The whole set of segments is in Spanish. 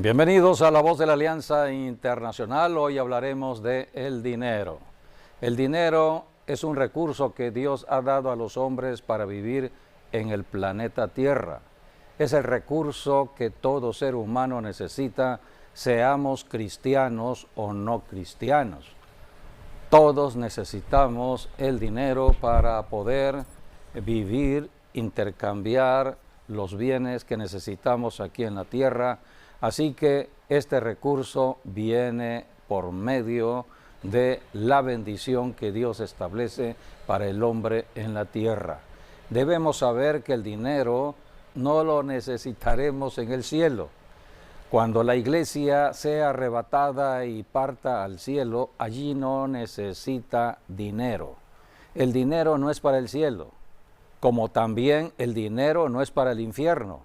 Bienvenidos a La Voz de la Alianza Internacional. Hoy hablaremos de el dinero. El dinero es un recurso que Dios ha dado a los hombres para vivir en el planeta Tierra. Es el recurso que todo ser humano necesita, seamos cristianos o no cristianos. Todos necesitamos el dinero para poder vivir, intercambiar los bienes que necesitamos aquí en la tierra. Así que este recurso viene por medio de la bendición que Dios establece para el hombre en la tierra. Debemos saber que el dinero no lo necesitaremos en el cielo. Cuando la iglesia sea arrebatada y parta al cielo, allí no necesita dinero. El dinero no es para el cielo, como también el dinero no es para el infierno.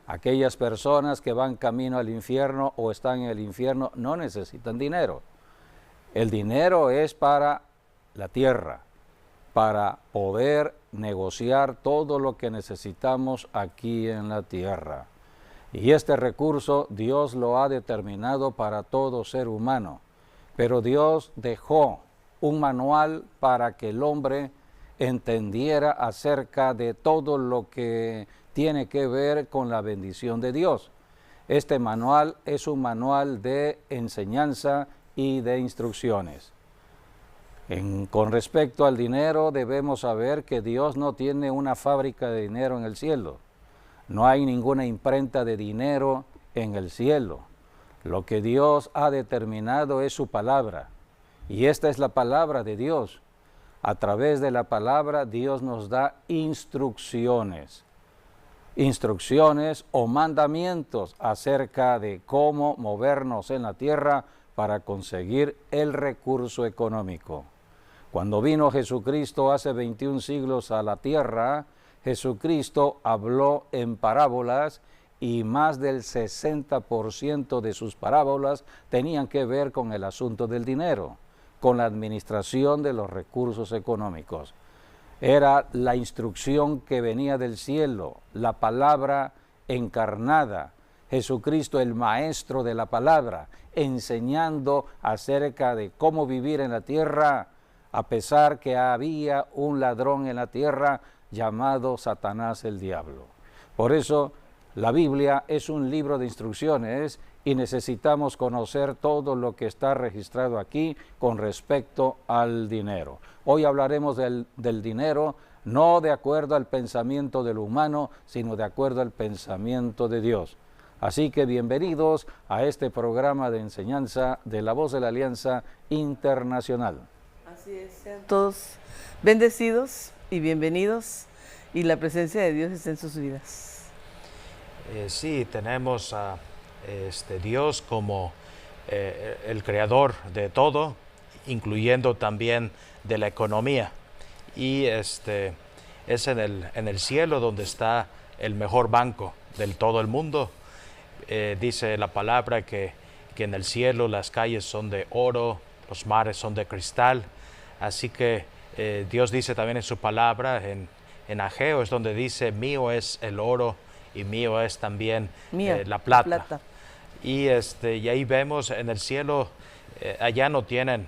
Aquellas personas que van camino al infierno o están en el infierno no necesitan dinero. El dinero es para la tierra, para poder negociar todo lo que necesitamos aquí en la tierra. Y este recurso Dios lo ha determinado para todo ser humano. Pero Dios dejó un manual para que el hombre entendiera acerca de todo lo que tiene que ver con la bendición de Dios. Este manual es un manual de enseñanza y de instrucciones. Con respecto al dinero, debemos saber que Dios no tiene una fábrica de dinero en el cielo. No hay ninguna imprenta de dinero en el cielo. Lo que Dios ha determinado es su palabra. Y esta es la palabra de Dios. A través de la palabra, Dios nos da instrucciones o mandamientos acerca de cómo movernos en la tierra para conseguir el recurso económico. Cuando vino Jesucristo hace 21 siglos a la tierra, Jesucristo habló en parábolas y más del 60% de sus parábolas tenían que ver con el asunto del dinero, con la administración de los recursos económicos. Era la instrucción que venía del cielo, la palabra encarnada, Jesucristo el maestro de la palabra, enseñando acerca de cómo vivir en la tierra, a pesar que había un ladrón en la tierra llamado Satanás el diablo. Por eso la Biblia es un libro de instrucciones y necesitamos conocer todo lo que está registrado aquí con respecto al dinero. Hoy hablaremos del dinero no de acuerdo al pensamiento del humano, sino de acuerdo al pensamiento de Dios. Así que bienvenidos a este programa de enseñanza de La Voz de la Alianza Internacional. Así es, sean todos bendecidos y bienvenidos, y la presencia de Dios está en sus vidas. Sí, tenemos a Dios como el creador de todo, incluyendo también de la economía. Y es en el cielo donde está el mejor banco del todo el mundo. Dice la palabra que en el cielo las calles son de oro, los mares son de cristal. Así que Dios dice también en su palabra, en Ageo es donde dice, mío es el oro y mío es también la plata. Y ahí vemos en el cielo, allá no tienen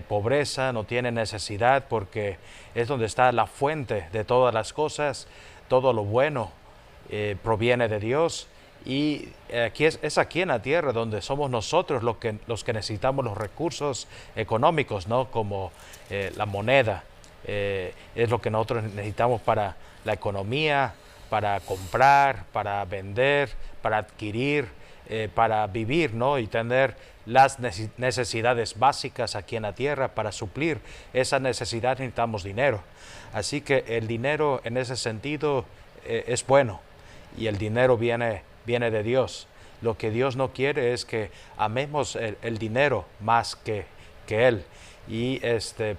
pobreza, no tienen necesidad, porque es donde está la fuente de todas las cosas. Todo lo bueno proviene de Dios. Y aquí es aquí en la tierra donde somos nosotros los que necesitamos los recursos económicos, ¿no? Como la moneda. Es lo que nosotros necesitamos para la economía, para comprar, para vender, para adquirir, para vivir, ¿no? Y tener las necesidades básicas aquí en la tierra. Para suplir esa necesidad necesitamos dinero. Así que el dinero en ese sentido es bueno, y el dinero viene de Dios. Lo que Dios no quiere es que amemos el dinero más que Él. Y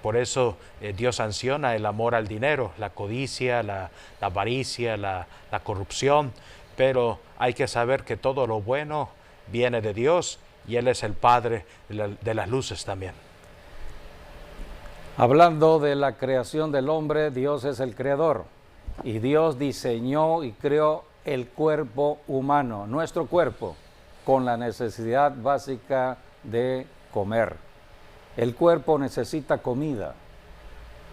por eso Dios sanciona el amor al dinero, la codicia, la avaricia, la corrupción. Pero hay que saber que todo lo bueno viene de Dios, y Él es el Padre de las luces también. Hablando de la creación del hombre, Dios es el creador. Y Dios diseñó y creó el cuerpo humano, nuestro cuerpo, con la necesidad básica de comer. El cuerpo necesita comida.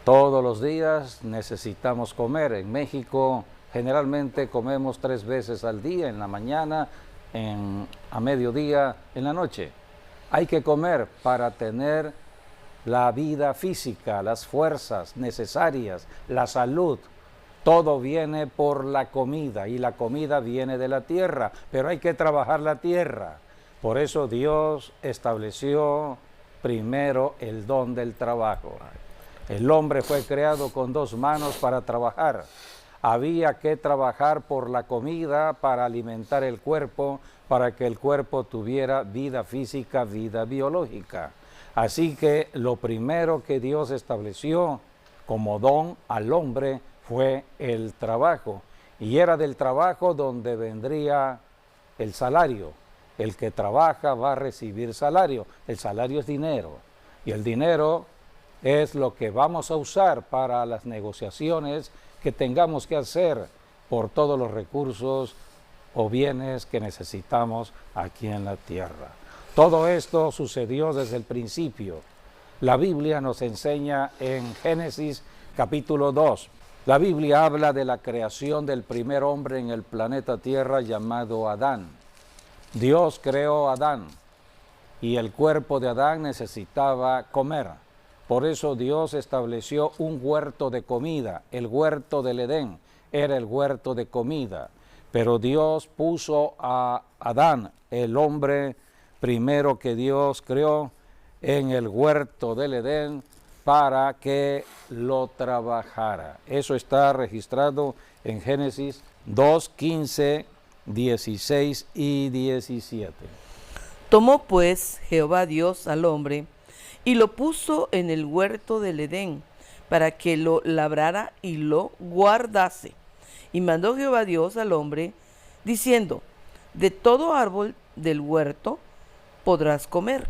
Todos los días necesitamos comer. En México generalmente comemos 3 veces al día, en la mañana, a mediodía, en la noche. Hay que comer para tener la vida física, las fuerzas necesarias, la salud. Todo viene por la comida y la comida viene de la tierra, pero hay que trabajar la tierra. Por eso Dios estableció primero el don del trabajo. El hombre fue creado con 2 manos para trabajar. Había que trabajar por la comida para alimentar el cuerpo, para que el cuerpo tuviera vida física, vida biológica. Así que lo primero que Dios estableció como don al hombre fue el trabajo. Y era del trabajo donde vendría el salario. El que trabaja va a recibir salario. El salario es dinero. Y el dinero es lo que vamos a usar para las negociaciones que tengamos que hacer por todos los recursos o bienes que necesitamos aquí en la tierra. Todo esto sucedió desde el principio. La Biblia nos enseña en Génesis capítulo 2. La Biblia habla de la creación del primer hombre en el planeta Tierra llamado Adán. Dios creó a Adán y el cuerpo de Adán necesitaba comer. Por eso Dios estableció un huerto de comida. El huerto del Edén era el huerto de comida. Pero Dios puso a Adán, el hombre primero que Dios creó, en el huerto del Edén para que lo trabajara. Eso está registrado en Génesis 2, 15, 16 y 17. Tomó pues Jehová Dios al hombre y lo puso en el huerto del Edén para que lo labrara y lo guardase. Y mandó Jehová Dios al hombre diciendo: de todo árbol del huerto podrás comer,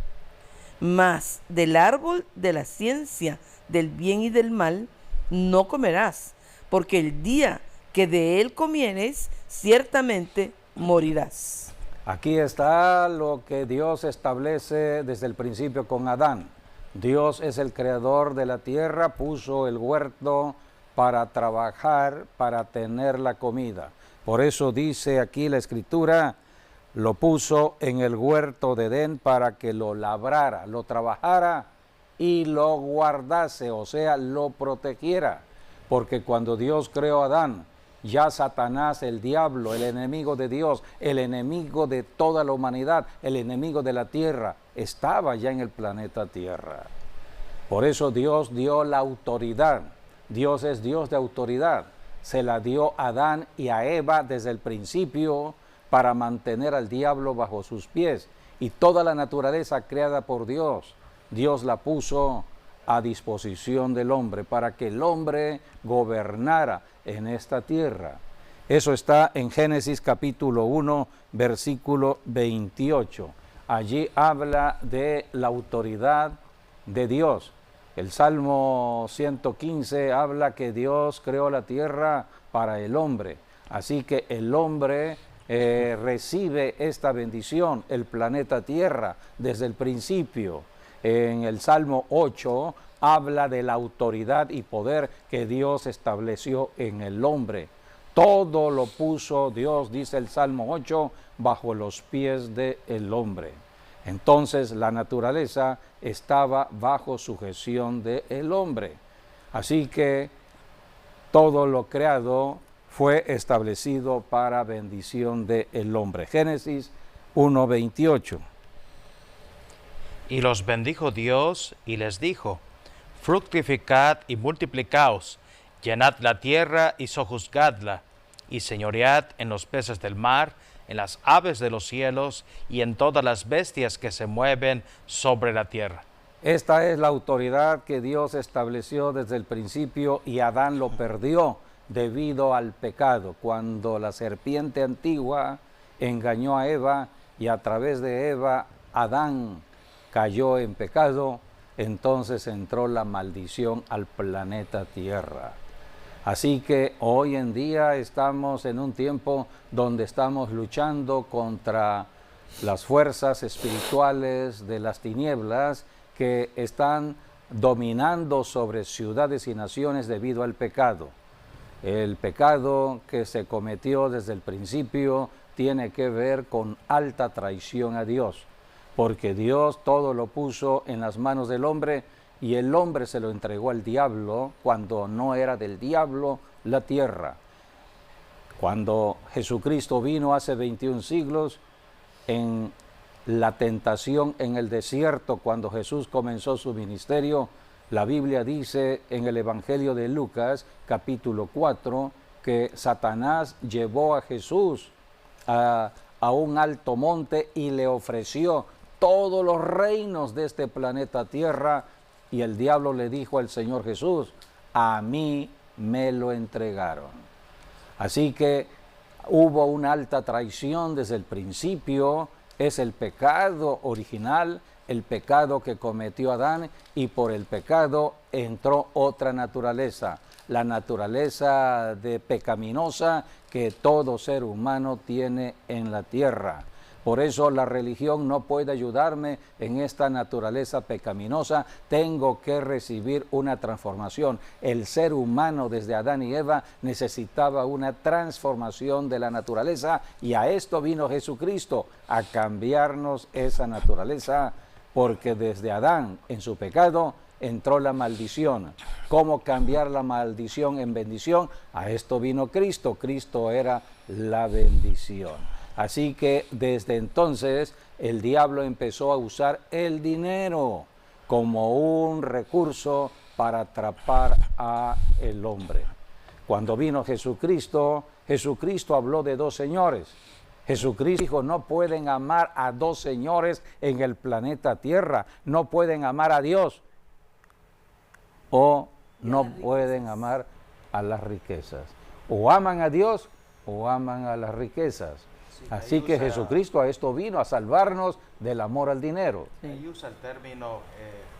mas del árbol de la ciencia del bien y del mal no comerás, porque el día que de él comieres, ciertamente morirás. Aquí está lo que Dios establece desde el principio con Adán. Dios es el creador de la tierra, puso el huerto para trabajar, para tener la comida. Por eso dice aquí la Escritura, lo puso en el huerto de Edén para que lo labrara, lo trabajara y lo guardase, o sea, lo protegiera. Porque cuando Dios creó a Adán, ya Satanás, el diablo, el enemigo de Dios, el enemigo de toda la humanidad, el enemigo de la tierra, estaba ya en el planeta Tierra. Por eso Dios dio la autoridad. Dios es Dios de autoridad. Se la dio a Adán y a Eva desde el principio para mantener al diablo bajo sus pies. Y toda la naturaleza creada por Dios, Dios la puso a disposición del hombre para que el hombre gobernara en esta tierra. Eso está en Génesis capítulo 1, versículo 28. Allí habla de la autoridad de Dios. El Salmo 115 habla que Dios creó la tierra para el hombre. Así que el hombre recibe esta bendición, el planeta Tierra, desde el principio. En el Salmo 8 habla de la autoridad y poder que Dios estableció en el hombre. Todo lo puso Dios, dice el Salmo 8, bajo los pies del hombre. Entonces la naturaleza estaba bajo sujeción del hombre. Así que todo lo creado fue establecido para bendición del hombre. Génesis 1:28. Y los bendijo Dios y les dijo: fructificad y multiplicaos, llenad la tierra y sojuzgadla, y señoread en los peces del mar, en las aves de los cielos y en todas las bestias que se mueven sobre la tierra. Esta es la autoridad que Dios estableció desde el principio y Adán lo perdió debido al pecado. Cuando la serpiente antigua engañó a Eva y a través de Eva Adán cayó en pecado, entonces entró la maldición al planeta Tierra. Así que hoy en día estamos en un tiempo donde estamos luchando contra las fuerzas espirituales de las tinieblas que están dominando sobre ciudades y naciones debido al pecado. El pecado que se cometió desde el principio tiene que ver con alta traición a Dios, porque Dios todo lo puso en las manos del hombre y el hombre se lo entregó al diablo cuando no era del diablo la tierra. Cuando Jesucristo vino hace 21 siglos, en la tentación en el desierto, cuando Jesús comenzó su ministerio, la Biblia dice en el Evangelio de Lucas, capítulo 4, que Satanás llevó a Jesús a un alto monte y le ofreció todos los reinos de este planeta Tierra, y el diablo le dijo al Señor Jesús: a mí me lo entregaron. Así que hubo una alta traición desde el principio. Es el pecado original, el pecado que cometió Adán, y por el pecado entró otra naturaleza, la naturaleza de pecaminosa que todo ser humano tiene en la tierra. Por eso la religión no puede ayudarme en esta naturaleza pecaminosa. Tengo que recibir una transformación. El ser humano desde Adán y Eva necesitaba una transformación de la naturaleza, y a esto vino Jesucristo, a cambiarnos esa naturaleza, porque desde Adán en su pecado entró la maldición. ¿Cómo cambiar la maldición en bendición? A esto vino Cristo. Cristo era la bendición. Así que desde entonces el diablo empezó a usar el dinero como un recurso para atrapar al hombre. Cuando vino Jesucristo, Jesucristo habló de dos señores. Jesucristo dijo: no pueden amar a dos señores en el planeta Tierra, no pueden amar a Dios o no pueden amar a las riquezas. O aman a Dios o aman a las riquezas. Así que Jesucristo a esto vino, a salvarnos del amor al dinero. Ahí usa el término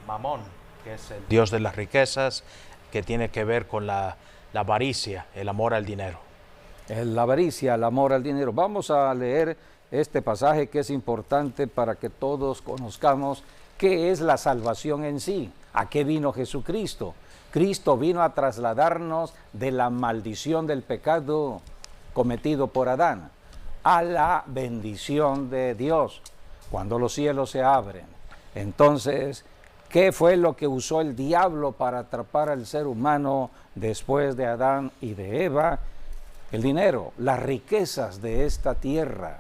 mamón, que es el dios de las riquezas, que tiene que ver con la avaricia, el amor al dinero. La avaricia, el amor al dinero. Vamos a leer este pasaje que es importante para que todos conozcamos qué es la salvación en sí, a qué vino Jesucristo. Cristo vino a trasladarnos de la maldición del pecado cometido por Adán a la bendición de Dios, cuando los cielos se abren. Entonces, ¿qué fue lo que usó el diablo para atrapar al ser humano después de Adán y de Eva? El dinero, las riquezas de esta tierra.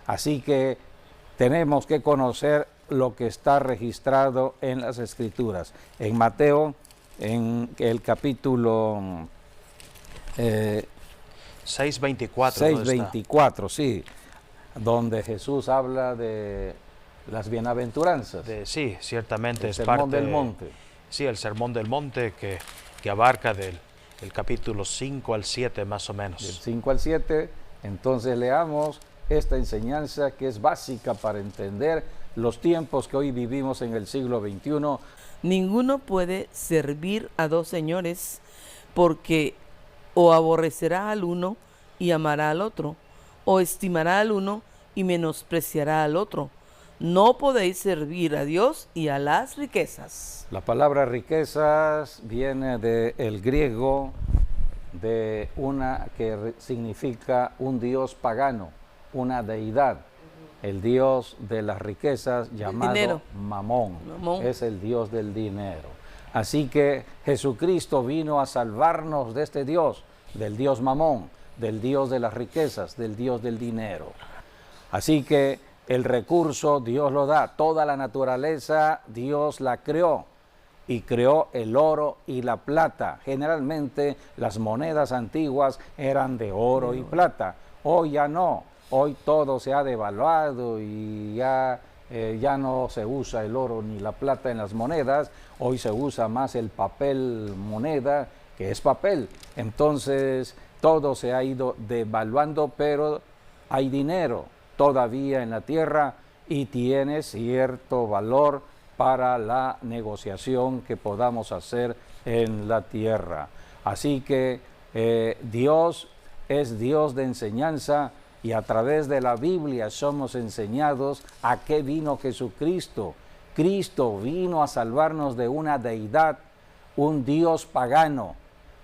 Así que tenemos que conocer lo que está registrado en las Escrituras. En Mateo, en el capítulo 6:24, sí, donde Jesús habla de las bienaventuranzas. Sí, ciertamente es parte del monte. Sí, el sermón del monte que abarca del capítulo 5 al 7 más o menos. Del 5 al 7, entonces leamos esta enseñanza que es básica para entender los tiempos que hoy vivimos en el siglo XXI. Ninguno puede servir a dos señores, porque o aborrecerá al uno y amará al otro, o estimará al uno y menospreciará al otro. No podéis servir a Dios y a las riquezas. La palabra riquezas viene del griego, de una que significa un dios pagano, una deidad. El dios de las riquezas llamado Mamón, es el dios del dinero. Así que Jesucristo vino a salvarnos de este dios, del dios Mamón, del dios de las riquezas, del dios del dinero. Así que el recurso Dios lo da, toda la naturaleza Dios la creó, y creó el oro y la plata. Generalmente las monedas antiguas eran de oro y plata. Hoy ya no, hoy todo se ha devaluado y ya no se usa el oro ni la plata en las monedas. Hoy se usa más el papel moneda, que es papel. Entonces todo se ha ido devaluando, pero hay dinero todavía en la tierra y tiene cierto valor para la negociación que podamos hacer en la tierra. Así que Dios es Dios de enseñanza, y a través de la Biblia somos enseñados a qué vino Jesucristo. Cristo vino a salvarnos de una deidad, un Dios pagano,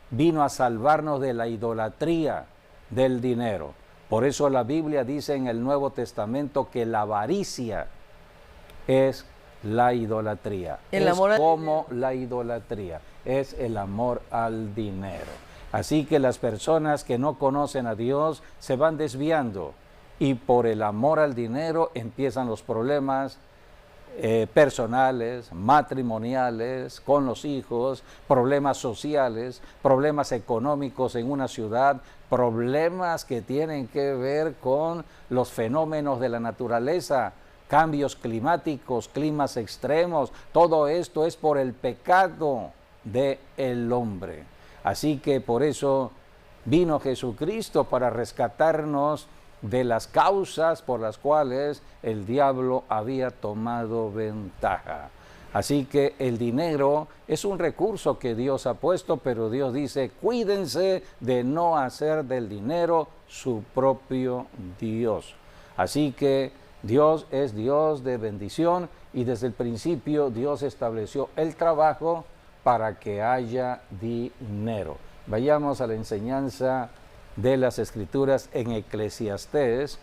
vino a salvarnos de la idolatría del dinero. Por eso la Biblia dice en el Nuevo Testamento que la avaricia es la idolatría. Es como la idolatría, es el amor al dinero. Así que las personas que no conocen a Dios se van desviando y por el amor al dinero empiezan los problemas personales, matrimoniales, con los hijos, problemas sociales, problemas económicos en una ciudad, problemas que tienen que ver con los fenómenos de la naturaleza, cambios climáticos, climas extremos. Todo esto es por el pecado del hombre. Así que por eso vino Jesucristo para rescatarnos de las causas por las cuales el diablo había tomado ventaja. Así que el dinero es un recurso que Dios ha puesto, pero Dios dice, cuídense de no hacer del dinero su propio Dios. Así que Dios es Dios de bendición y desde el principio Dios estableció el trabajo para que haya dinero. Vayamos a la enseñanza de las Escrituras en Eclesiastés.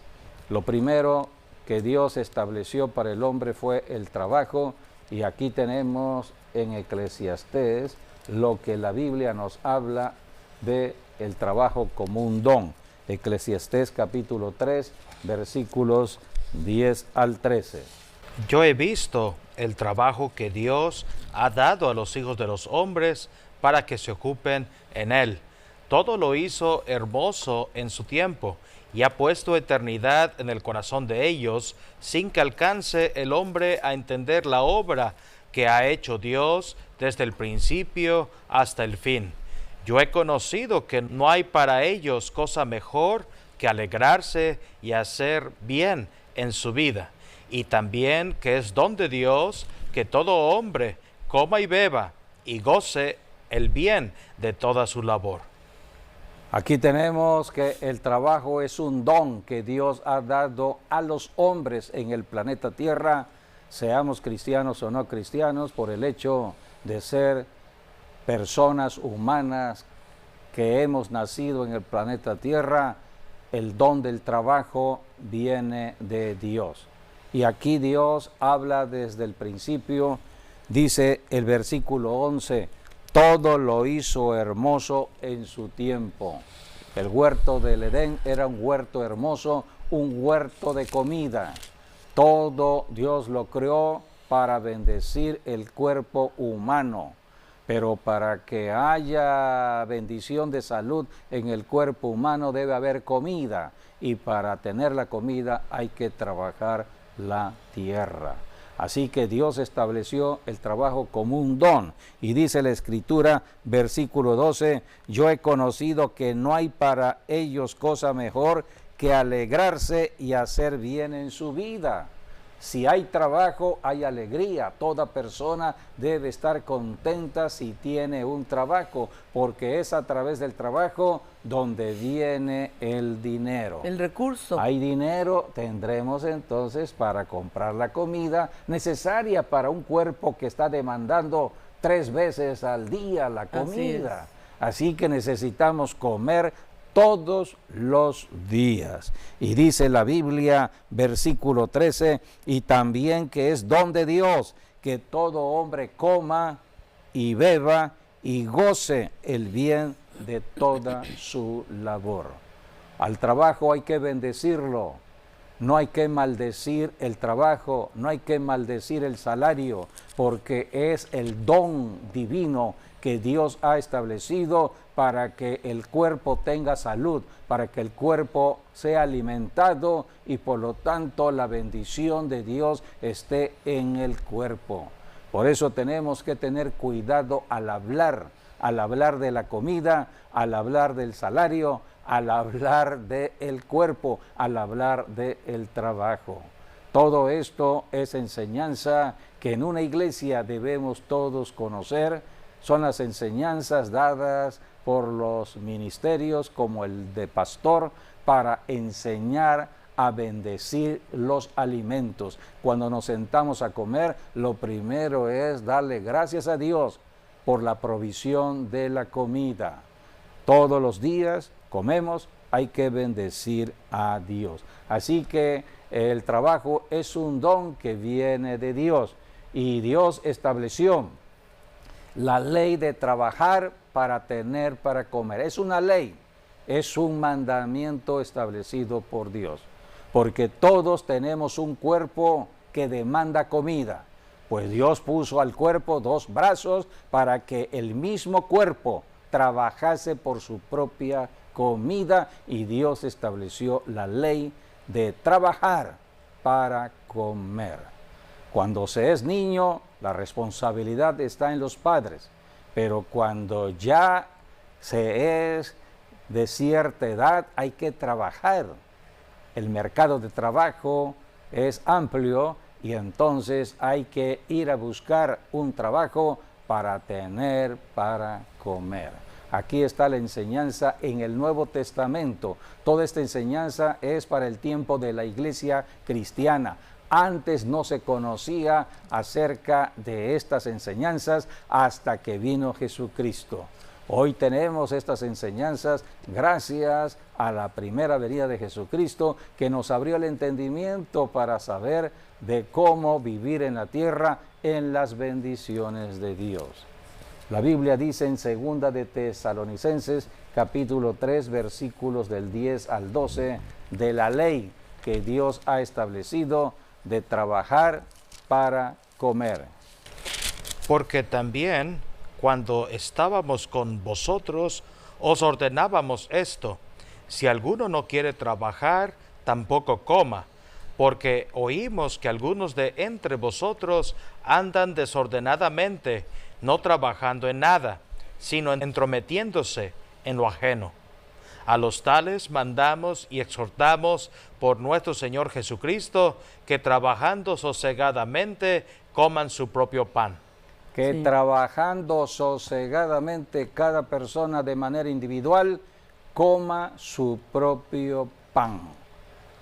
Lo primero que Dios estableció para el hombre fue el trabajo, y aquí tenemos en Eclesiastés lo que la Biblia nos habla de el trabajo como un don. Eclesiastés capítulo 3, versículos 10 al 13. Yo he visto el trabajo que Dios ha dado a los hijos de los hombres para que se ocupen en él. Todo lo hizo hermoso en su tiempo y ha puesto eternidad en el corazón de ellos, sin que alcance el hombre a entender la obra que ha hecho Dios desde el principio hasta el fin. Yo he conocido que no hay para ellos cosa mejor que alegrarse y hacer bien en su vida, y también que es don de Dios que todo hombre coma y beba y goce el bien de toda su labor. Aquí tenemos que el trabajo es un don que Dios ha dado a los hombres en el planeta Tierra, seamos cristianos o no cristianos, por el hecho de ser personas humanas que hemos nacido en el planeta Tierra. El don del trabajo viene de Dios. Y aquí Dios habla desde el principio, dice el versículo 11, todo lo hizo hermoso en su tiempo. El huerto del Edén era un huerto hermoso, un huerto de comida. Todo Dios lo creó para bendecir el cuerpo humano. Pero para que haya bendición de salud en el cuerpo humano debe haber comida. Y para tener la comida hay que trabajar la tierra. Así que Dios estableció el trabajo como un don. Y dice la Escritura, versículo 12, yo he conocido que no hay para ellos cosa mejor que alegrarse y hacer bien en su vida. Si hay trabajo, hay alegría. Toda persona debe estar contenta si tiene un trabajo, porque es a través del trabajo donde viene el dinero. El recurso. Hay dinero, tendremos entonces para comprar la comida necesaria para un cuerpo que está demandando 3 veces al día la comida. Así que necesitamos comer todos los días. Y dice la Biblia, versículo 13, y también que es don de Dios, que todo hombre coma y beba y goce el bien de toda su labor. Al trabajo hay que bendecirlo, no hay que maldecir el trabajo, no hay que maldecir el salario, porque es el don divino que Dios ha establecido para que el cuerpo tenga salud, para que el cuerpo sea alimentado y por lo tanto la bendición de Dios esté en el cuerpo. Por eso tenemos que tener cuidado al hablar de la comida, al hablar del salario, al hablar del cuerpo, al hablar del trabajo. Todo esto es enseñanza que en una iglesia debemos todos conocer, son las enseñanzas dadas por los ministerios como el de pastor para enseñar a bendecir los alimentos. Cuando nos sentamos a comer, lo primero es darle gracias a Dios por la provisión de la comida. Todos los días comemos, hay que bendecir a Dios. Así que el trabajo es un don que viene de Dios y Dios estableció la ley de trabajar para tener para comer. Es una ley, es un mandamiento establecido por Dios, porque todos tenemos un cuerpo que demanda comida. Pues Dios puso al cuerpo dos brazos para que el mismo cuerpo trabajase por su propia comida, y Dios estableció la ley de trabajar para comer. Cuando se es niño, la responsabilidad está en los padres, pero cuando ya se es de cierta edad, hay que trabajar. El mercado de trabajo es amplio y entonces hay que ir a buscar un trabajo para tener para comer. Aquí está la enseñanza en el Nuevo Testamento. Toda esta enseñanza es para el tiempo de la iglesia cristiana. Antes no se conocía acerca de estas enseñanzas hasta que vino Jesucristo. Hoy tenemos estas enseñanzas gracias a la primera venida de Jesucristo, que nos abrió el entendimiento para saber de cómo vivir en la tierra en las bendiciones de Dios. La Biblia dice en 2 de Tesalonicenses, capítulo 3, versículos del 10 al 12, de la ley que Dios ha establecido de trabajar para comer. Porque también cuando estábamos con vosotros, os ordenábamos esto: si alguno no quiere trabajar, tampoco coma, porque oímos que algunos de entre vosotros andan desordenadamente, no trabajando en nada, sino entrometiéndose en lo ajeno. A los tales mandamos y exhortamos por nuestro Señor Jesucristo, que trabajando sosegadamente coman su propio pan. Que sí, trabajando sosegadamente cada persona de manera individual coma su propio pan.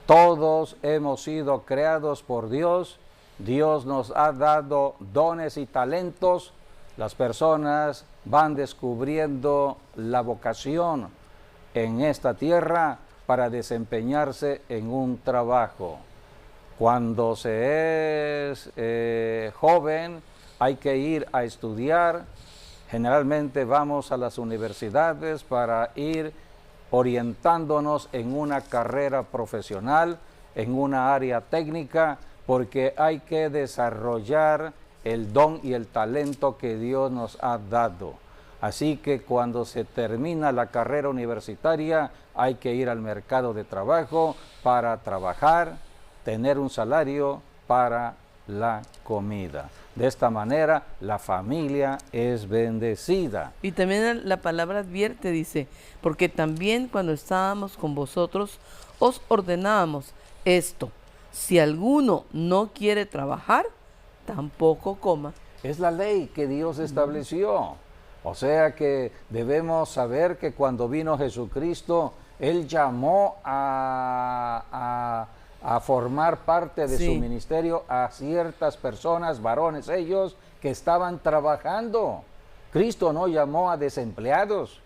Todos hemos sido creados por Dios. Dios nos ha dado dones y talentos. Las personas van descubriendo la vocación en esta tierra para desempeñarse en un trabajo. Cuando se es joven, hay que ir a estudiar. Generalmente vamos a las universidades para ir orientándonos en una carrera profesional, en una área técnica, porque hay que desarrollar el don y el talento que Dios nos ha dado. Así que cuando se termina la carrera universitaria, hay que ir al mercado de trabajo para trabajar, tener un salario para la comida. De esta manera, la familia es bendecida. Y también la palabra advierte, dice, porque también cuando estábamos con vosotros, os ordenábamos esto: si alguno no quiere trabajar, tampoco coma. Es la ley que Dios estableció. O sea que debemos saber que cuando vino Jesucristo, Él llamó a formar parte de su ministerio a ciertas personas, varones ellos, que estaban trabajando. Cristo no llamó a desempleados.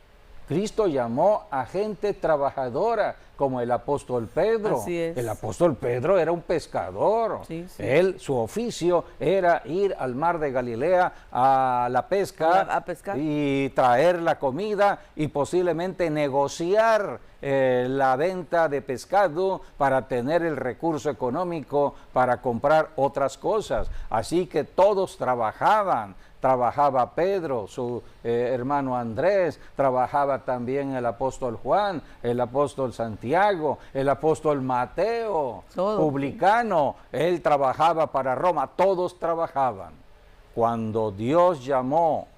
Cristo llamó a gente trabajadora, como el apóstol Pedro. Así es. El apóstol Pedro era un pescador. Sí, sí. Él, su oficio era ir al mar de Galilea a la pesca, a pescar y traer la comida y posiblemente negociar la venta de pescado para tener el recurso económico para comprar otras cosas. Así que todos trabajaban. Trabajaba Pedro, su hermano Andrés, trabajaba también el apóstol Juan, el apóstol Santiago, el apóstol Mateo, publicano, él trabajaba para Roma, todos trabajaban. Cuando Dios llamó,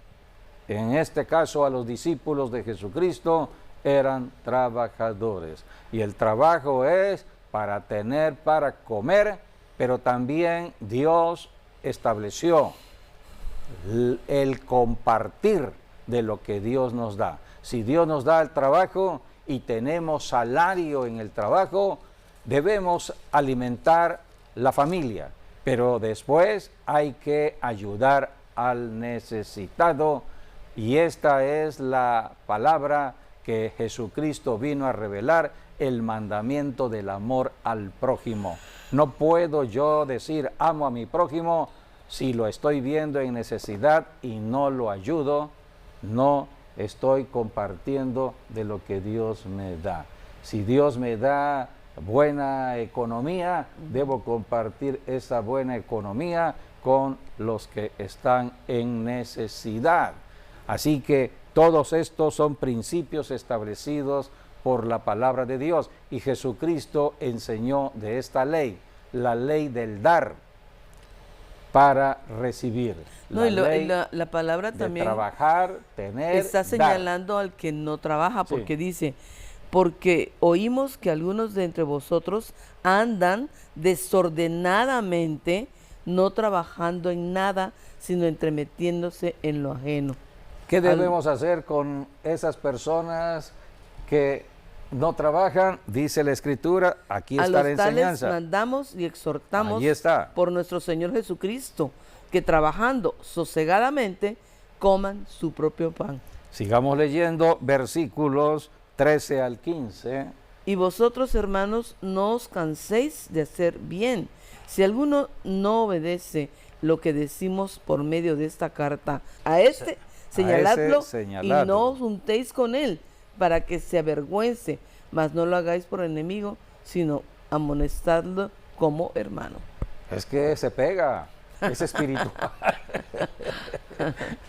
en este caso a los discípulos de Jesucristo, eran trabajadores. Y el trabajo es para tener para comer, pero también Dios estableció el compartir de lo que Dios nos da. Si Dios nos da el trabajo y tenemos salario en el trabajo, debemos alimentar la familia, pero después hay que ayudar al necesitado, y esta es la palabra que Jesucristo vino a revelar, el mandamiento del amor al prójimo. No puedo yo decir amo a mi prójimo si lo estoy viendo en necesidad y no lo ayudo. No estoy compartiendo de lo que Dios me da. Si Dios me da buena economía, debo compartir esa buena economía con los que están en necesidad. Así que todos estos son principios establecidos por la palabra de Dios, y Jesucristo enseñó de esta ley, la ley del dar para recibir. No, la palabra de también trabajar, tener, está señalando al que no trabaja, porque dice, porque oímos que algunos de entre vosotros andan desordenadamente, no trabajando en nada, sino entremetiéndose en lo ajeno. ¿Qué debemos hacer con esas personas que no trabajan? Dice la Escritura, aquí está la enseñanza. A los tales mandamos y exhortamos Ahí está. por nuestro Señor Jesucristo, que trabajando sosegadamente coman su propio pan. Sigamos leyendo versículos 13 al 15. Y vosotros, hermanos, no os canséis de hacer bien. Si alguno no obedece lo que decimos por medio de esta carta, a este señaladlo, y no os juntéis con él, para que se avergüence, mas no lo hagáis por enemigo, sino amonestadlo como hermano. Es que se pega, es espiritual.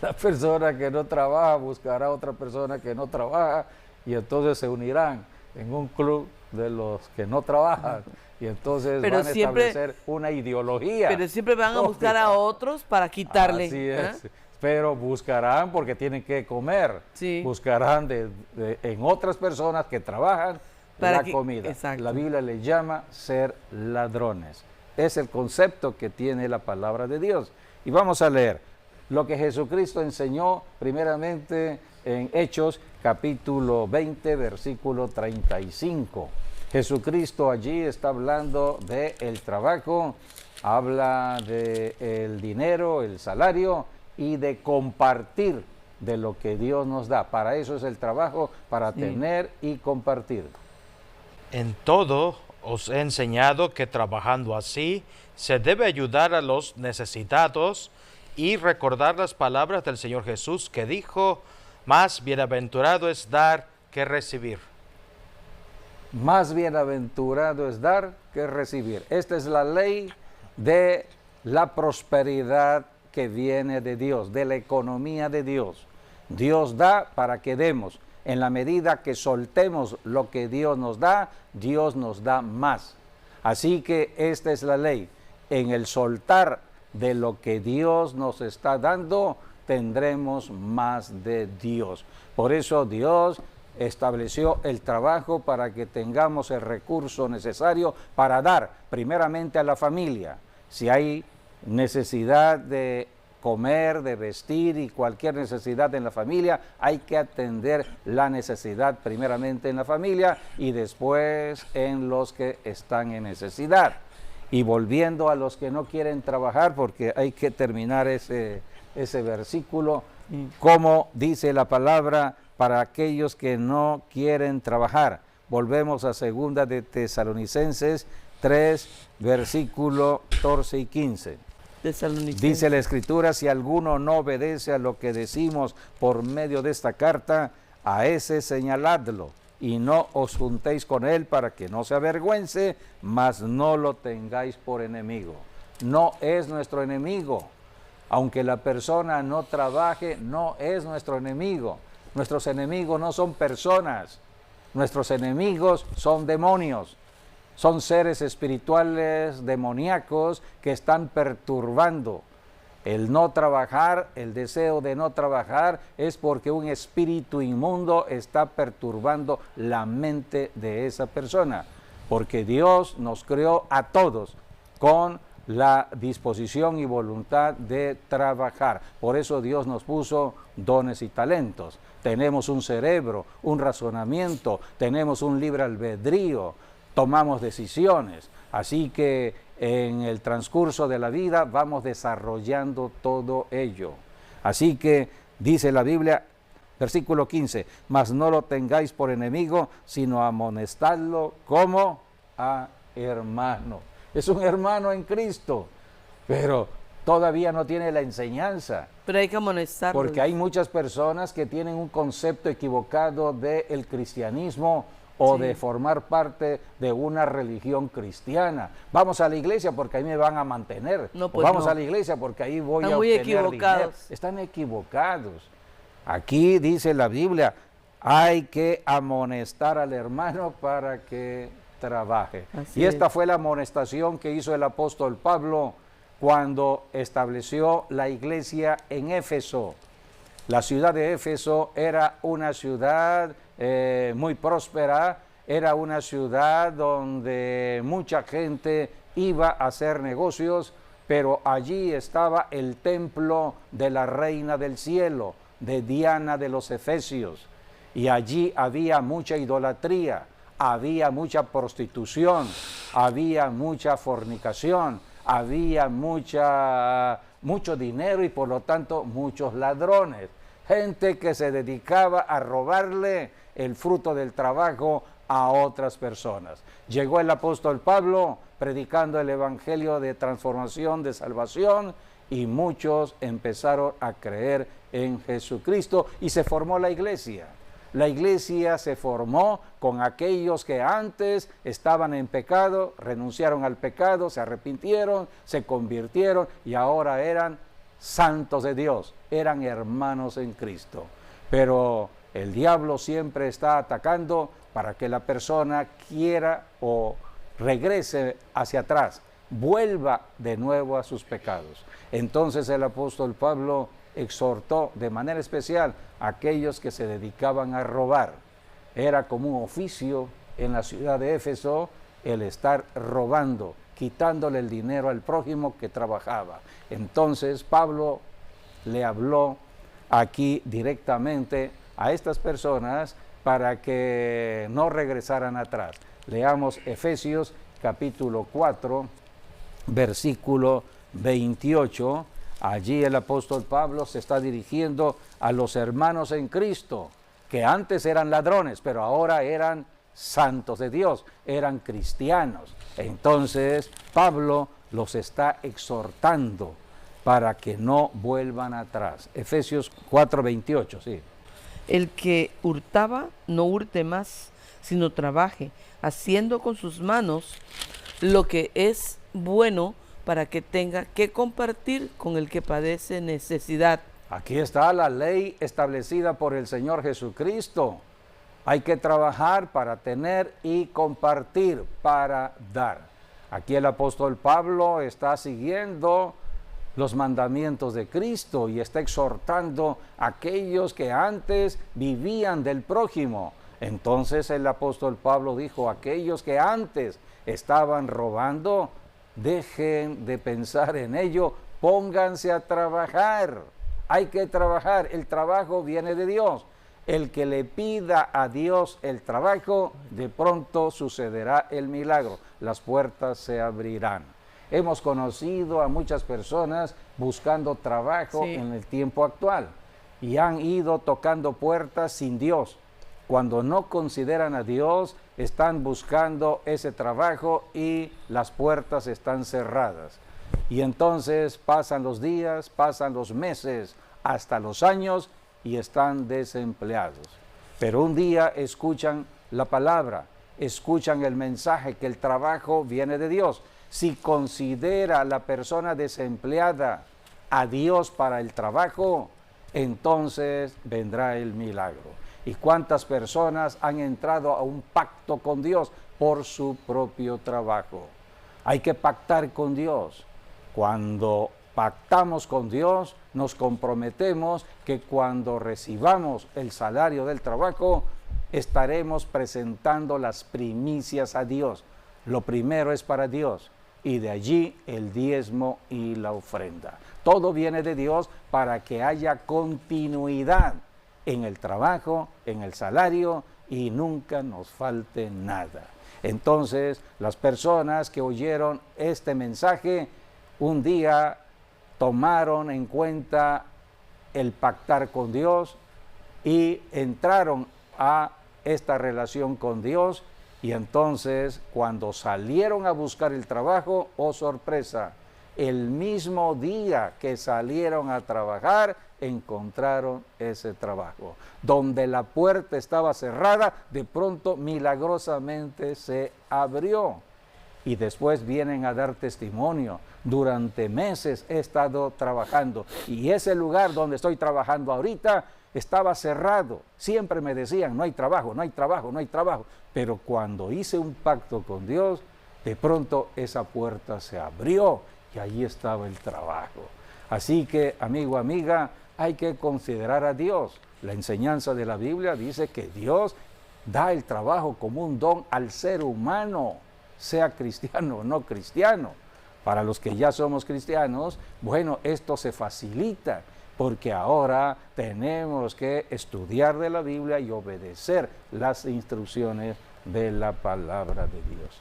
La persona que no trabaja buscará a otra persona que no trabaja, y entonces se unirán en un club de los que no trabajan, y entonces van a establecer una ideología. Pero siempre van a buscar a otros para quitarle. Así es. Pero buscarán porque tienen que comer. Sí. Buscarán en otras personas que trabajan para la comida. Exacto. La Biblia le llama ser ladrones. Es el concepto que tiene la palabra de Dios. Y vamos a leer lo que Jesucristo enseñó primeramente en Hechos capítulo 20, versículo 35. Jesucristo allí está hablando del trabajo, habla del dinero, el salario, y de compartir de lo que Dios nos da. Para eso es el trabajo, para tener y compartir. En todo os he enseñado que trabajando así se debe ayudar a los necesitados y recordar las palabras del Señor Jesús, que dijo: más bienaventurado es dar que recibir. Más bienaventurado es dar que recibir. Esta es la ley de la prosperidad que viene de Dios, de la economía de Dios. Dios da para que demos. En la medida que soltemos lo que Dios nos da, Dios nos da más. Así que esta es la ley. En el soltar de lo que Dios nos está dando, tendremos más de Dios. Por eso Dios estableció el trabajo para que tengamos el recurso necesario para dar primeramente a la familia. Si hay necesidad de comer, de vestir y cualquier necesidad en la familia, hay que atender la necesidad primeramente en la familia y después en los que están en necesidad. Y volviendo a los que no quieren trabajar, porque hay que terminar ese versículo, como dice la palabra, para aquellos que no quieren trabajar. Volvemos a 2 de Tesalonicenses 3, versículo 14 y 15. Dice la Escritura: si alguno no obedece a lo que decimos por medio de esta carta, a ese señaladlo, y no os juntéis con él para que no se avergüence, mas no lo tengáis por enemigo. No es nuestro enemigo. Aunque la persona no trabaje, no es nuestro enemigo. Nuestros enemigos no son personas. Nuestros enemigos son demonios. Son seres espirituales demoníacos que están perturbando. El no trabajar, el deseo de no trabajar, es porque un espíritu inmundo está perturbando la mente de esa persona. Porque Dios nos creó a todos con la disposición y voluntad de trabajar. Por eso Dios nos puso dones y talentos. Tenemos un cerebro, un razonamiento, tenemos un libre albedrío, tomamos decisiones. Así que en el transcurso de la vida vamos desarrollando todo ello. Así que dice la Biblia, versículo 15, mas no lo tengáis por enemigo, sino amonestadlo como a hermano. Es un hermano en Cristo, pero todavía no tiene la enseñanza. Pero hay que amonestarlo. Porque hay muchas personas que tienen un concepto equivocado del cristianismo o de formar parte de una religión cristiana. Vamos a la iglesia porque ahí me van a mantener. No, pues vamos no. a la iglesia porque ahí voy Están a muy obtener equivocados. dinero. Están equivocados. Aquí dice la Biblia, hay que amonestar al hermano para que trabaje. Así Y esta es. fue la amonestación que hizo el apóstol Pablo cuando estableció la iglesia en Éfeso. La ciudad de Éfeso era una ciudad muy próspera, era una ciudad donde mucha gente iba a hacer negocios, pero allí estaba el templo de la reina del cielo, de Diana de los Efesios, y allí había mucha idolatría, había mucha prostitución, había mucha fornicación, había mucho dinero y por lo tanto muchos ladrones, gente que se dedicaba a robarle el fruto del trabajo a otras personas. Llegó el apóstol Pablo predicando el evangelio de transformación, de salvación, y muchos empezaron a creer en Jesucristo y se formó la iglesia. La iglesia se formó con aquellos que antes estaban en pecado, renunciaron al pecado, se arrepintieron, se convirtieron y ahora eran santos de Dios, eran hermanos en Cristo. Pero el diablo siempre está atacando para que la persona quiera o regrese hacia atrás, vuelva de nuevo a sus pecados. Entonces el apóstol Pablo exhortó de manera especial a aquellos que se dedicaban a robar. Era como un oficio en la ciudad de Éfeso el estar robando, quitándole el dinero al prójimo que trabajaba. Entonces Pablo le habló aquí directamente a estas personas para que no regresaran atrás. Leamos Efesios capítulo 4, versículo 28. Allí el apóstol Pablo se está dirigiendo a los hermanos en Cristo, que antes eran ladrones, pero ahora eran santos de Dios, eran cristianos. Entonces Pablo los está exhortando para que no vuelvan atrás. Efesios 4:28, sí. El que hurtaba, no hurte más, sino trabaje, haciendo con sus manos lo que es bueno, para que tenga que compartir con el que padece necesidad. Aquí está la ley establecida por el Señor Jesucristo. Hay que trabajar para tener y compartir, para dar. Aquí el apóstol Pablo está siguiendo los mandamientos de Cristo y está exhortando a aquellos que antes vivían del prójimo. Entonces el apóstol Pablo dijo, aquellos que antes estaban robando, dejen de pensar en ello, pónganse a trabajar. Hay que trabajar, el trabajo viene de Dios. El que le pida a Dios el trabajo, de pronto sucederá el milagro, las puertas se abrirán. Hemos conocido a muchas personas buscando trabajo en el tiempo actual y han ido tocando puertas sin Dios. Cuando no consideran a Dios, están buscando ese trabajo y las puertas están cerradas. Y entonces pasan los días, pasan los meses, hasta los años y están desempleados. Pero un día escuchan la palabra, escuchan el mensaje que el trabajo viene de Dios. Si considera la persona desempleada a Dios para el trabajo, entonces vendrá el milagro. ¿Y cuántas personas han entrado a un pacto con Dios por su propio trabajo? Hay que pactar con Dios. Cuando pactamos con Dios, nos comprometemos que cuando recibamos el salario del trabajo, estaremos presentando las primicias a Dios. Lo primero es para Dios. y de allí el diezmo y la ofrenda. Todo viene de Dios para que haya continuidad en el trabajo, en el salario y nunca nos falte nada. Entonces, las personas que oyeron este mensaje un día tomaron en cuenta el pactar con Dios y entraron a esta relación con Dios, y entonces cuando salieron a buscar el trabajo, oh sorpresa, el mismo día que salieron a trabajar, encontraron ese trabajo. Donde la puerta estaba cerrada, de pronto milagrosamente se abrió. Y después vienen a dar testimonio. Durante meses he estado trabajando y ese lugar donde estoy trabajando ahorita estaba cerrado. Siempre me decían, no hay trabajo, no hay trabajo, no hay trabajo. Pero cuando hice un pacto con Dios, de pronto esa puerta se abrió y allí estaba el trabajo. Así que, amigo, amiga, hay que considerar a Dios. La enseñanza de la Biblia dice que Dios da el trabajo como un don al ser humano, sea cristiano o no cristiano. Para los que ya somos cristianos, bueno, esto se facilita, porque ahora tenemos que estudiar de la Biblia y obedecer las instrucciones de la palabra de Dios.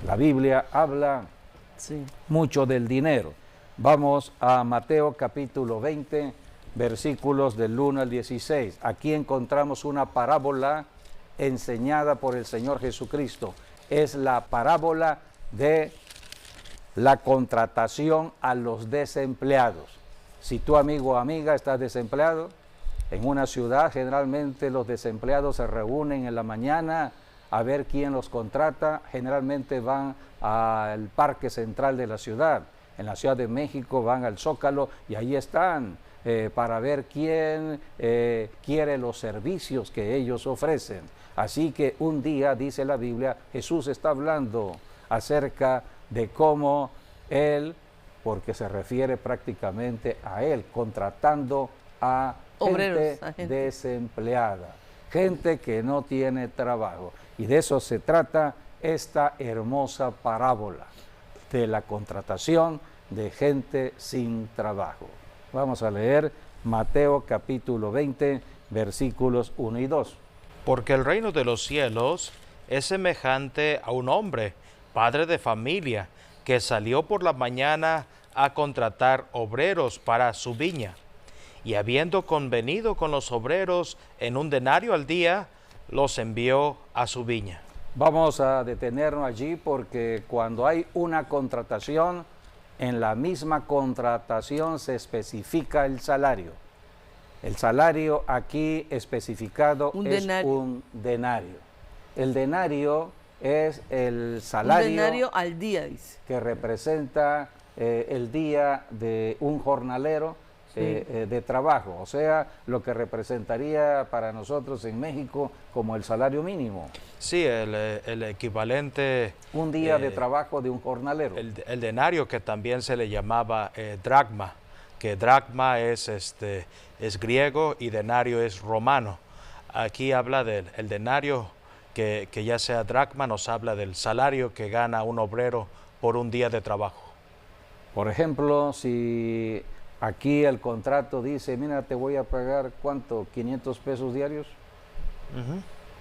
La Biblia habla mucho del dinero. Vamos a Mateo capítulo 20, versículos del 1 al 16. Aquí encontramos una parábola enseñada por el Señor Jesucristo. Es la parábola de la contratación a los desempleados. Si tu amigo o amiga estás desempleado, en una ciudad generalmente los desempleados se reúnen en la mañana a ver quién los contrata. Generalmente van al parque central de la ciudad. En la Ciudad de México van al Zócalo y ahí están para ver quién quiere los servicios que ellos ofrecen. Así que un día, dice la Biblia, Jesús está hablando acerca de cómo Él, porque se refiere prácticamente a Él, contratando a obreros, gente desempleada, gente que no tiene trabajo. Y de eso se trata esta hermosa parábola, de la contratación de gente sin trabajo. Vamos a leer Mateo capítulo 20, versículos 1 y 2. Porque el reino de los cielos es semejante a un hombre, padre de familia, que salió por la mañana a contratar obreros para su viña. Y habiendo convenido con los obreros en un denario al día, los envió a su viña. Vamos a detenernos allí porque cuando hay una contratación, en la misma contratación se especifica el salario. El salario aquí especificado es un denario. El denario es el salario. Un denario al día, dice. Que representa el día de un jornalero de trabajo, o sea, lo que representaría para nosotros en México como el salario mínimo. Sí, el equivalente. Un día de trabajo de un jornalero. El denario, que también se le llamaba dracma, que dracma es griego y denario es romano. Aquí habla del denario, que ya sea dracma, nos habla del salario que gana un obrero por un día de trabajo. Por ejemplo, si aquí el contrato dice, mira, te voy a pagar, ¿cuánto? ¿500 pesos diarios?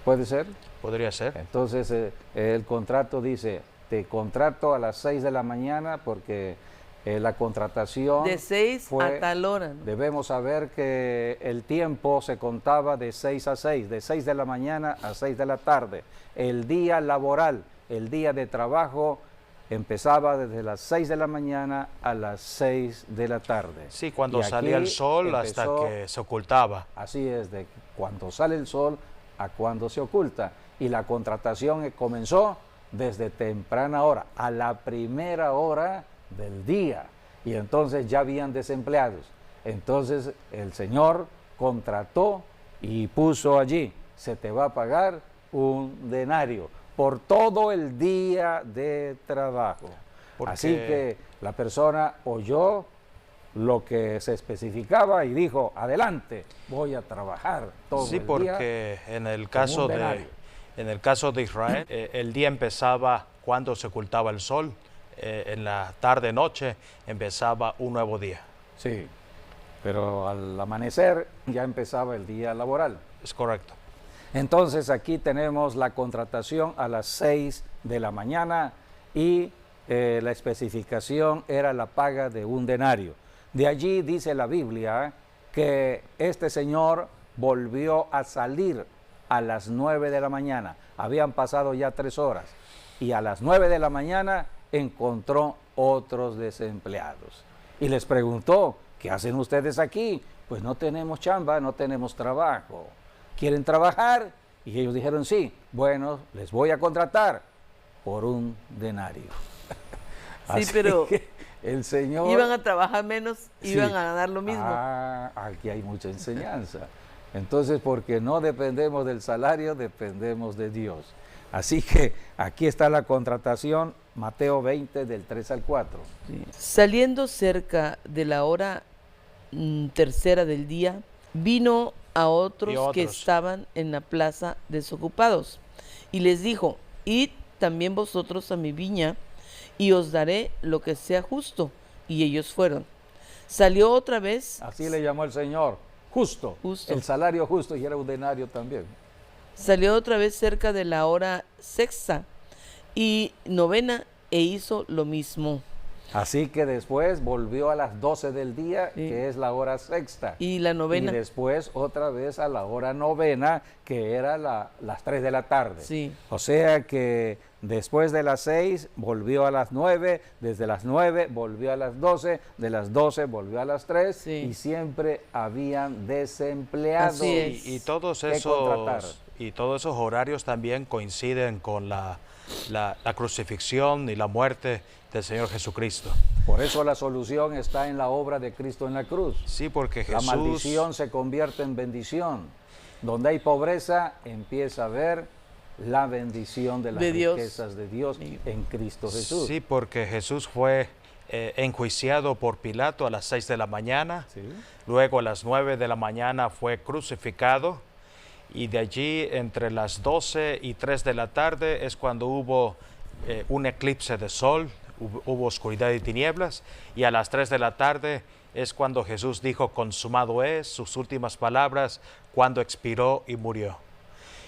¿Puede ser? Podría ser. Entonces, el contrato dice, te contrato a las 6 de la mañana porque la contratación de 6 a tal hora, ¿no? Debemos saber que el tiempo se contaba de 6 a 6, de 6 de la mañana a 6 de la tarde. El día laboral, el día de trabajo, empezaba desde las 6 de la mañana a las 6 de la tarde. Sí, cuando salía el sol hasta que se ocultaba. Así es, de cuando sale el sol a cuando se oculta. Y la contratación comenzó desde temprana hora, a la primera hora del día. Y entonces ya habían desempleados. Entonces el Señor contrató y puso allí, se te va a pagar un denario por todo el día de trabajo. Así que la persona oyó lo que se especificaba y dijo, adelante, voy a trabajar todo el día. Sí, porque en el caso de Israel, el día empezaba cuando se ocultaba el sol. en la tarde-noche empezaba un nuevo día. Sí, pero al amanecer ya empezaba el día laboral. Es correcto. Entonces aquí tenemos la contratación a las 6 de la mañana y la especificación era la paga de un denario. De allí dice la Biblia que este señor volvió a salir a las 9 de la mañana. Habían pasado ya 3 horas y a las 9 de la mañana encontró otros desempleados y les preguntó: ¿qué hacen ustedes aquí? Pues no tenemos chamba, no tenemos trabajo. ¿Quieren trabajar? Y ellos dijeron: sí. Bueno, les voy a contratar por un denario. Sí, pero el Señor... iban a trabajar menos, Sí. iban a ganar lo mismo. Aquí hay mucha enseñanza. Entonces, porque no dependemos del salario, dependemos de Dios. Así que aquí está la contratación, Mateo 20, del 3 al 4. Sí. Saliendo cerca de la hora tercera del día, vino a otros que otros. estaban en la plaza desocupados y les dijo: id también vosotros a mi viña y os daré lo que sea justo. Y ellos fueron. Salió otra vez. Así le llamó el Señor, justo, Justo. el salario justo, y era un denario también. Salió otra vez cerca de la hora sexta y novena e hizo lo mismo. Así que después volvió a las 12 del día, Sí. que es la hora sexta. Y la novena. Y después otra vez a la hora novena, que era las 3 de la tarde. Sí. O sea que después de las 6 volvió a las 9, desde las 9 volvió a las 12, de las 12 volvió a las 3, Sí. y siempre habían desempleados. Así es. Y todos que contratar. esos horarios también coinciden con la crucifixión y la muerte del Señor Jesucristo. Por eso la solución está en la obra de Cristo en la cruz. Sí, porque La Jesús... maldición se convierte en bendición. Donde hay pobreza, empieza a ver la bendición de las De Dios. riquezas de Dios Sí. en Cristo Jesús. Sí, porque Jesús fue enjuiciado por Pilato a las 6 de la mañana. Sí. Luego a las 9 de la mañana fue crucificado. Y de allí entre las 12 y 3 de la tarde es cuando hubo un eclipse de sol, hubo oscuridad y tinieblas. Y a las 3 de la tarde es cuando Jesús dijo: consumado es, sus últimas palabras, cuando expiró y murió.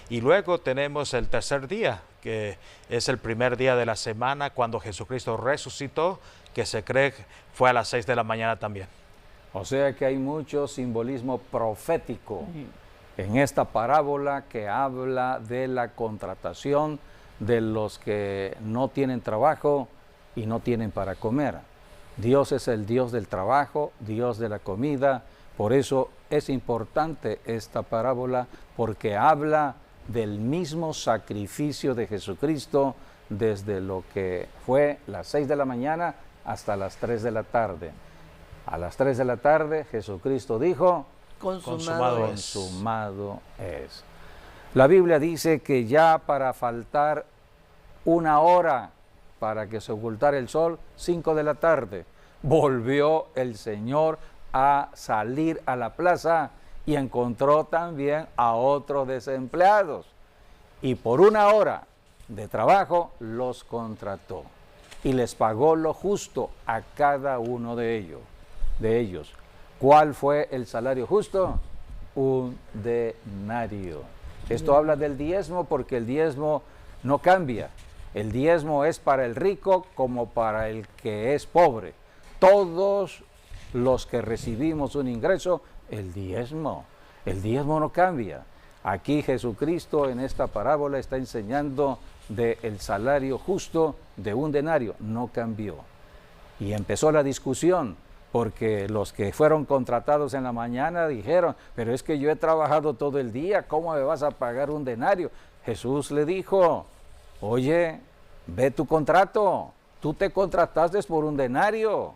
Y luego tenemos el tercer día, que es el primer día de la semana, cuando Jesucristo resucitó, que se cree fue a las 6 de la mañana también. O sea que hay mucho simbolismo profético en esta parábola que habla de la contratación de los que no tienen trabajo y no tienen para comer. Dios es el Dios del trabajo, Dios de la comida. Por eso es importante esta parábola, porque habla del mismo sacrificio de Jesucristo desde lo que fue las 6 de la mañana hasta las 3 de la tarde. A las 3 de la tarde Jesucristo dijo: Consumado es. consumado es. La Biblia dice que ya para faltar una hora para que se ocultara el sol, 5 de la tarde, volvió el Señor a salir a la plaza y encontró también a otros desempleados. Y por una hora de trabajo los contrató y les pagó lo justo a cada uno de ellos. ¿Cuál fue el salario justo? Un denario. Esto habla del diezmo, porque el diezmo no cambia. El diezmo es para el rico como para el que es pobre. Todos los que recibimos un ingreso, el diezmo no cambia. Aquí Jesucristo en esta parábola está enseñando del salario justo de un denario, no cambió. Y empezó la discusión, porque los que fueron contratados en la mañana dijeron: pero es que yo he trabajado todo el día, ¿cómo me vas a pagar un denario? Jesús le dijo: oye, ve tu contrato, tú te contrataste por un denario.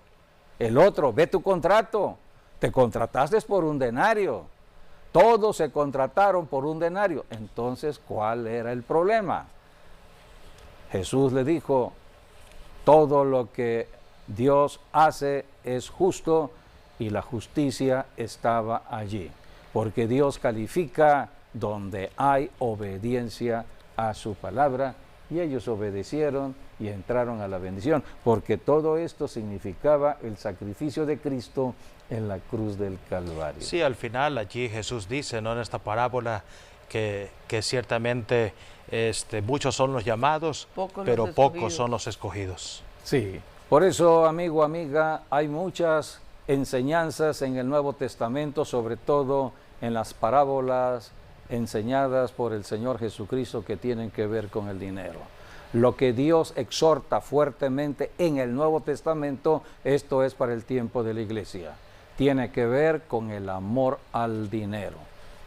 El otro: ve tu contrato, te contrataste por un denario. Todos se contrataron por un denario. Entonces, ¿cuál era el problema? Jesús le dijo: todo lo que Dios hace es justo, y la justicia estaba allí, porque Dios califica donde hay obediencia a su palabra y ellos obedecieron y entraron a la bendición, porque todo esto significaba el sacrificio de Cristo en la cruz del Calvario. Sí, al final allí Jesús dice, ¿no?, en esta parábola que ciertamente muchos son los llamados, pero pocos son los escogidos. Sí, por eso, amigo, amiga, hay muchas enseñanzas en el Nuevo Testamento, sobre todo en las parábolas enseñadas por el Señor Jesucristo, que tienen que ver con el dinero. Lo que Dios exhorta fuertemente en el Nuevo Testamento, esto es para el tiempo de la iglesia, tiene que ver con el amor al dinero.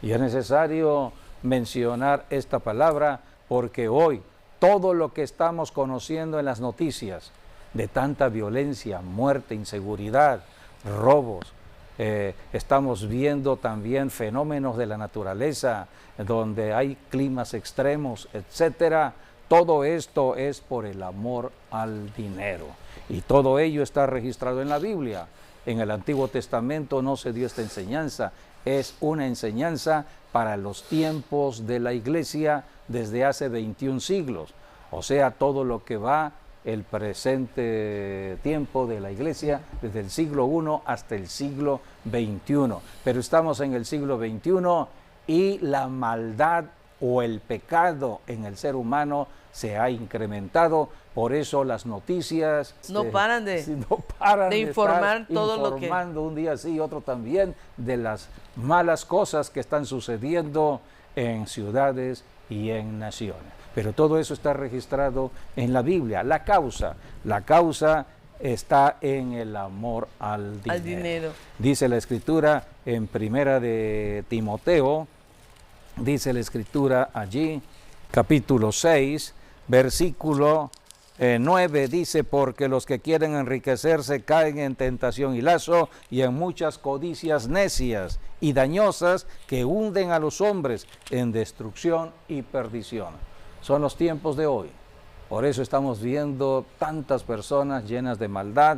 Y es necesario mencionar esta palabra porque hoy todo lo que estamos conociendo en las noticias de tanta violencia, muerte, inseguridad, robos, estamos viendo también fenómenos de la naturaleza donde hay climas extremos, etcétera. Todo esto es por el amor al dinero y todo ello está registrado en la Biblia. En el Antiguo Testamento no se dio esta enseñanza, es una enseñanza para los tiempos de la iglesia desde hace 21 siglos, o sea, todo lo que va el presente tiempo de la iglesia desde el siglo I hasta el siglo XXI. Pero estamos en el siglo XXI y la maldad o el pecado en el ser humano se ha incrementado. Por eso las noticias no paran de informar todo lo que... informando un día sí y otro también de las malas cosas que están sucediendo en ciudades y en naciones. Pero todo eso está registrado en la Biblia. La causa está en el amor al dinero. Dice la Escritura en Primera de Timoteo, dice la Escritura allí, capítulo 6, versículo 9, dice, porque los que quieren enriquecerse caen en tentación y lazo y en muchas codicias necias y dañosas que hunden a los hombres en destrucción y perdición. Son los tiempos de hoy. Por eso estamos viendo tantas personas llenas de maldad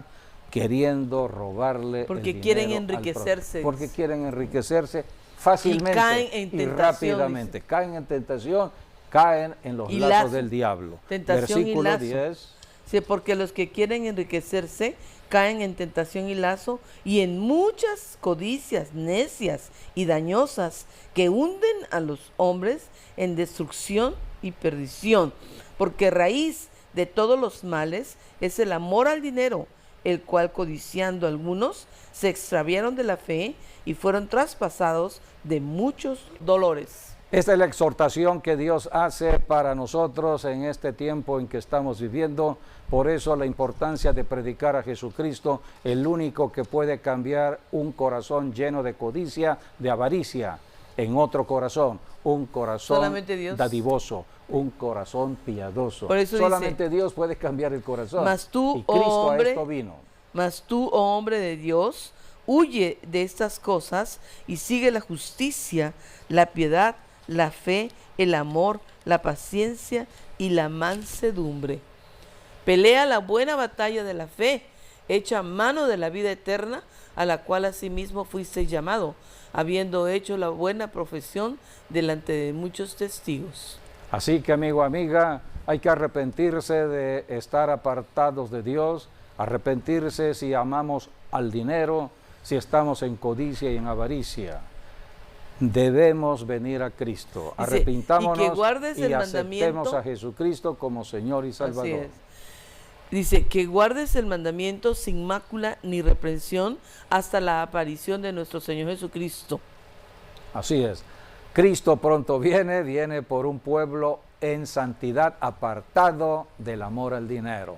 queriendo robarle porque el quieren dinero enriquecerse. Porque quieren enriquecerse fácilmente y caen en tentación, rápidamente. Dice. Caen en tentación, caen en los lazos del diablo. Tentación Versículo y lazo. 10. Sí, porque los que quieren enriquecerse caen en tentación y lazo y en muchas codicias necias y dañosas que hunden a los hombres en destrucción y perdición, porque raíz de todos los males es el amor al dinero, el cual codiciando algunos se extraviaron de la fe y fueron traspasados de muchos dolores. Esta es la exhortación que Dios hace para nosotros en este tiempo en que estamos viviendo. Por eso la importancia de predicar a Jesucristo, el único que puede cambiar un corazón lleno de codicia, de avaricia, en otro corazón, un corazón dadivoso, un corazón piadoso. Por eso solamente dice, Dios puede cambiar el corazón. Mas tú, y Cristo hombre, a esto vino. Mas tú, oh hombre de Dios, huye de estas cosas y sigue la justicia, la piedad, la fe, el amor, la paciencia y la mansedumbre. Pelea la buena batalla de la fe, echa mano de la vida eterna, a la cual asimismo fuiste llamado, habiendo hecho la buena profesión delante de muchos testigos. Así que, amigo, amiga, hay que arrepentirse de estar apartados de Dios, arrepentirse si amamos al dinero, si estamos en codicia y en avaricia. Debemos venir a Cristo, arrepintámonos y aceptemos a Jesucristo como Señor y Salvador. Dice, que guardes el mandamiento sin mácula ni reprensión hasta la aparición de nuestro Señor Jesucristo. Así es. Cristo pronto viene por un pueblo en santidad, apartado del amor al dinero.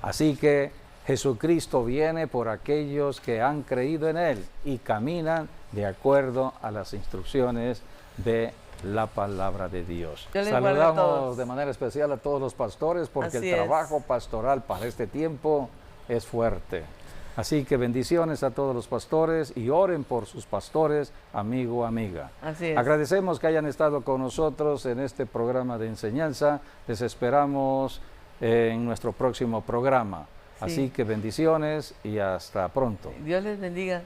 Así que Jesucristo viene por aquellos que han creído en Él y caminan de acuerdo a las instrucciones de la palabra de Dios. Saludamos de manera especial a todos los pastores porque el trabajo pastoral para este tiempo es fuerte. Así que bendiciones a todos los pastores y oren por sus pastores, amigo, amiga. Así es. Agradecemos que hayan estado con nosotros en este programa de enseñanza. Les esperamos en nuestro próximo programa. Así que bendiciones y hasta pronto. Dios les bendiga.